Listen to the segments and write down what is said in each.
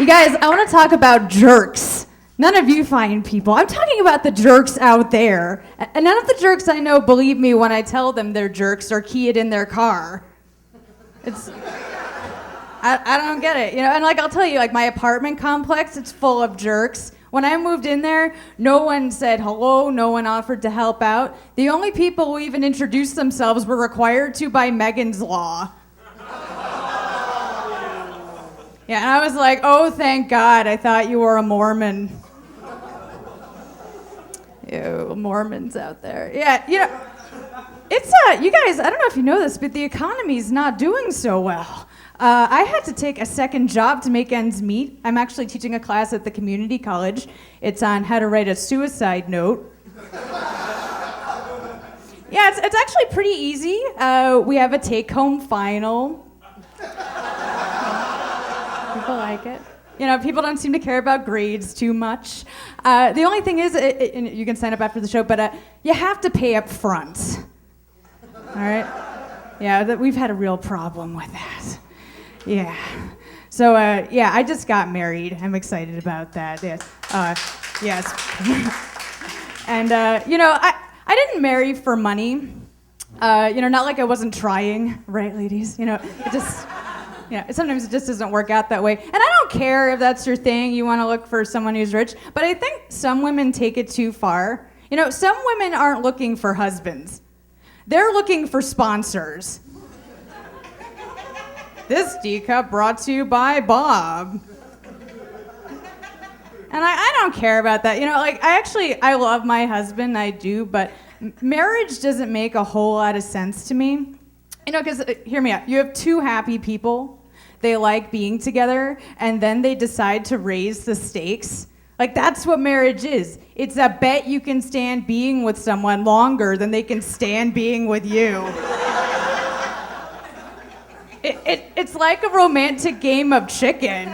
You guys, I want to talk about jerks. None of you fine people. I'm talking about the jerks out there. And none of the jerks I know believe me when I tell them they're jerks or key it in their car. I don't get it. And I'll tell you, my apartment complex, it's full of jerks. When I moved in there, no one said hello, no one offered to help out. The only people who even introduced themselves were required to by Megan's Law. Yeah, and I was like, oh, thank God, I thought you were a Mormon. Ew, Mormons out there. Yeah, it's, you guys, I don't know if you know this, but the economy's not doing so well. I had to take a second job to make ends meet. I'm actually teaching a class at the community college. It's on how to write a suicide note. Yeah, it's actually pretty easy. We have a take-home final. People like it. People don't seem to care about grades too much. The only thing is, you can sign up after the show, but you have to pay up front. All right? Yeah, we've had a real problem with that. Yeah. So, I just got married. I'm excited about that. Yes. Yes. And, I didn't marry for money. Not like I wasn't trying, right, ladies? Sometimes it just doesn't work out that way. And I don't care if that's your thing, you want to look for someone who's rich, but I think some women take it too far. Some women aren't looking for husbands. They're looking for sponsors. This teacup brought to you by Bob. And I don't care about that. I love my husband, I do, but marriage doesn't make a whole lot of sense to me. Because, hear me out, you have two happy people, they like being together, and then they decide to raise the stakes. That's what marriage is. It's a bet you can stand being with someone longer than they can stand being with you. It's like a romantic game of chicken.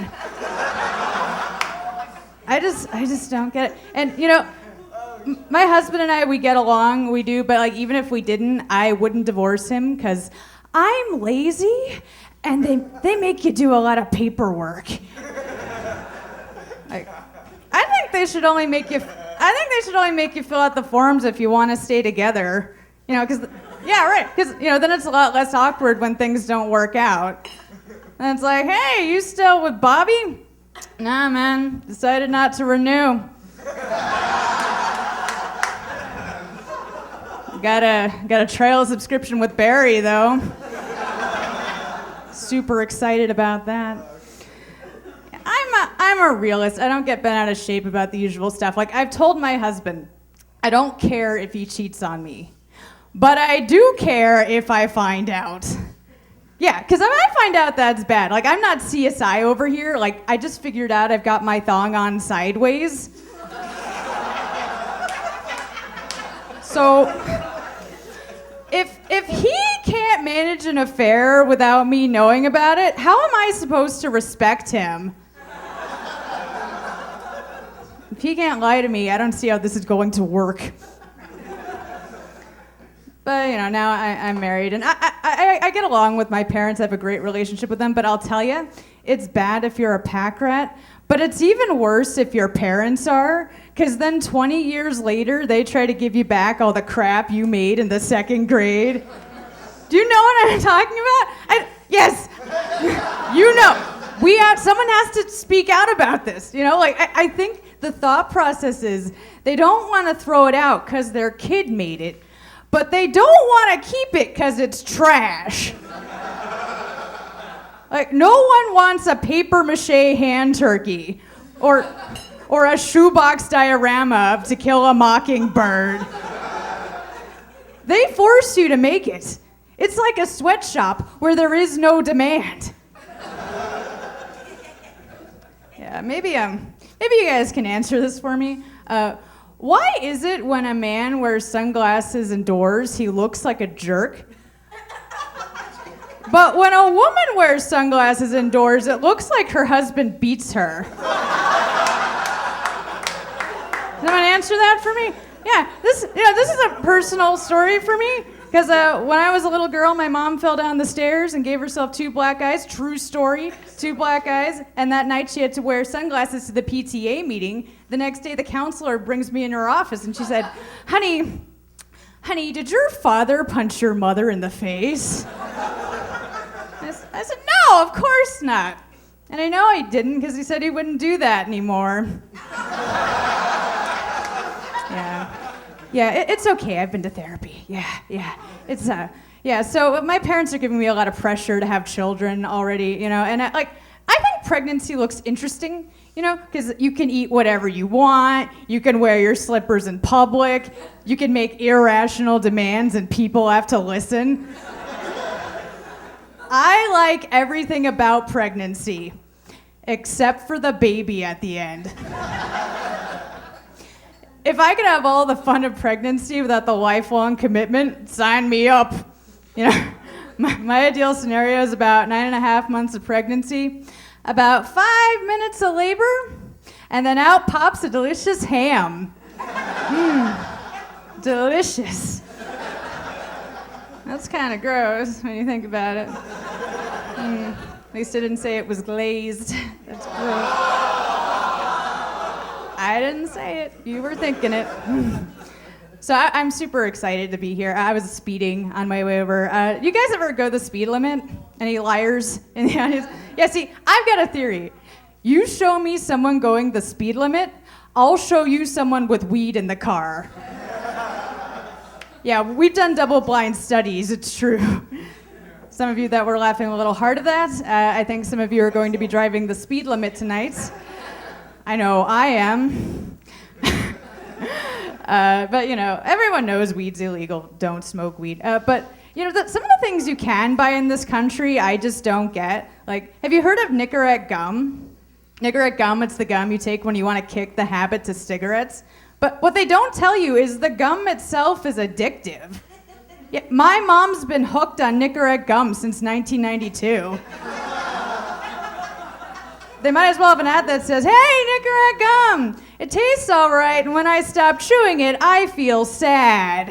I just don't get it. And, my husband and I, we get along, we do, but even if we didn't, I wouldn't divorce him because I'm lazy and they make you do a lot of paperwork. I think they should only make you fill out the forms if you want to stay together. Because then it's a lot less awkward when things don't work out. And it's like, hey, you still with Bobby? Nah, man, decided not to renew. Got a trail subscription with Barry, though. Super excited about that. I'm a realist. I don't get bent out of shape about the usual stuff. I've told my husband, I don't care if he cheats on me, but I do care if I find out. Yeah, because if I find out, that's bad. I'm not CSI over here. I just figured out I've got my thong on sideways. So, if he can't manage an affair without me knowing about it, how am I supposed to respect him? If he can't lie to me, I don't see how this is going to work. But, now I'm married, and I get along with my parents. I have a great relationship with them, but I'll tell you, it's bad if you're a pack rat, but it's even worse if your parents are, because then 20 years later, they try to give you back all the crap you made in the second grade. Do you know what I'm talking about? Yes, someone has to speak out about this. I think the thought process is they don't want to throw it out because their kid made it, but they don't want to keep it because it's trash. No one wants a paper mache hand turkey or a shoebox diorama of To Kill a Mockingbird. They force you to make it. It's like a sweatshop where there is no demand. Yeah, maybe you guys can answer this for me. Why is it when a man wears sunglasses indoors, he looks like a jerk? But when a woman wears sunglasses indoors, it looks like her husband beats her. Someone answer that for me? Yeah, this is a personal story for me. Because when I was a little girl, my mom fell down the stairs and gave herself 2 black eyes. True story, 2 black eyes. And that night she had to wear sunglasses to the PTA meeting. The next day the counselor brings me in her office and she said, honey, did your father punch your mother in the face? I said, no, of course not. And I know I didn't because he said he wouldn't do that anymore. Yeah, it's okay. I've been to therapy. Yeah. It's yeah. So my parents are giving me a lot of pressure to have children already, you know. And I think pregnancy looks interesting, you know, because you can eat whatever you want. You can wear your slippers in public. You can make irrational demands, and people have to listen. I like everything about pregnancy, except for the baby at the end. If I could have all the fun of pregnancy without the lifelong commitment, sign me up. You know, my ideal scenario is about 9.5 months of pregnancy, about 5 minutes of labor, and then out pops a delicious ham. Delicious. That's kind of gross when you think about it. At least I didn't say it was glazed. That's gross. I didn't say it. You were thinking it. So I'm super excited to be here. I was speeding on my way over. You guys ever go the speed limit? Any liars in the audience? Yeah, see, I've got a theory. You show me someone going the speed limit, I'll show you someone with weed in the car. Yeah, we've done double-blind studies, it's true. Some of you that were laughing a little hard at that, I think some of you are going to be driving the speed limit tonight. I know I am. But, you know, everyone knows weed's illegal. Don't smoke weed. But, you know, some of the things you can buy in this country, I just don't get. Like, have you heard of Nicorette gum? Nicorette gum, it's the gum you take when you want to kick the habit to cigarettes. But what they don't tell you is the gum itself is addictive. Yeah, my mom's been hooked on Nicorette gum since 1992. They might as well have an ad that says, hey, Nicorette gum, it tastes all right, and when I stop chewing it, I feel sad.